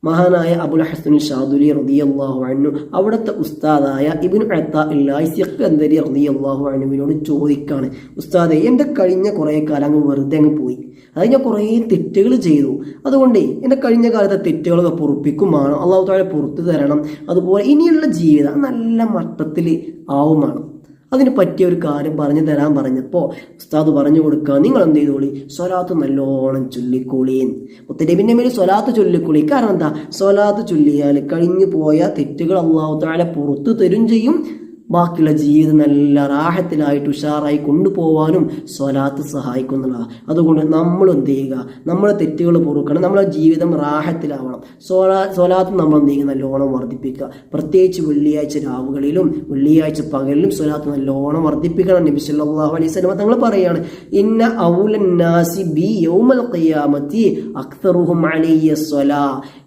മഹാനായ അബുൽ ഹസൻ ഷാദുലി റളിയല്ലാഹു അൻഹു അവിടുത്തെ ഉസ്താദായ ഇബ്നു അത്താഇല്ലാഹി സിഖ്കന്ദരി റളിയല്ലാഹു അൻഹുവിനോട് ചോദിക്കാണ്, ഉസ്താദെ, എൻ്റെ കഴിഞ്ഞ കുറേ കാലം അങ്ങ് വെറുതെ അങ്ങ് പോയി, അത് ഞാൻ കുറേ തെറ്റുകൾ ചെയ്തു, അതുകൊണ്ടേ എൻ്റെ കഴിഞ്ഞ കാലത്തെ തെറ്റുകളൊക്കെ പൊറുപ്പിക്കുമാണ്, അള്ളാഹു തആല പുറത്തു തരണം, അതുപോലെ ഇനിയുള്ള ജീവിതം നല്ല മട്ടത്തിൽ ആവുമാണ്, അതിന് പറ്റിയ ഒരു കാര്യം പറഞ്ഞു തരാൻ പറഞ്ഞപ്പോൾ ഉസ്താദ് പറഞ്ഞു കൊടുക്കുക, നിങ്ങൾ എന്ത് ചെയ്തോളി, സ്വലാത്ത് നല്ലോണം ചൊല്ലിക്കോളീൻ, മുത്തനബിന്റെ മേൽ സ്വലാത്ത് ചൊല്ലിക്കോളി. കാരണം എന്താ, സ്വലാത്ത് ചൊല്ലിയാൽ കഴിഞ്ഞു പോയ തെറ്റുകൾ അള്ളാഹു തആല പുറത്തു തരും ചെയ്യും, ബാക്കിയുള്ള ജീവിതം നല്ല റാഹത്തിലായിട്ട് ഉഷാറായി കൊണ്ടുപോകാനും സ്വലാത്ത് സഹായിക്കുന്നതാണ്. അതുകൊണ്ട് നമ്മൾ എന്ത് ചെയ്യുക, നമ്മളെ തെറ്റുകൾ പൊറുക്കണം, നമ്മളെ ജീവിതം റാഹത്തിലാവണം. സ്വലാത്ത് നമ്മൾ എന്ത് ചെയ്യുക, നല്ലോണം വർദ്ധിപ്പിക്കുക. പ്രത്യേകിച്ച് വെള്ളിയാഴ്ച രാവുകളിലും വെള്ളിയാഴ്ച പകലിലും സ്വലാത്ത് നല്ലോണം വർദ്ധിപ്പിക്കണം. നബി സല്ലല്ലാഹു അലൈഹി വസല്ലം തങ്ങൾ പറയാണ്, ഇന്ന ഔലൻ നാസി ബി യൗമൽ ഖിയാമത്തി അക്തറുഹും അലയ്യ സ്വലാ,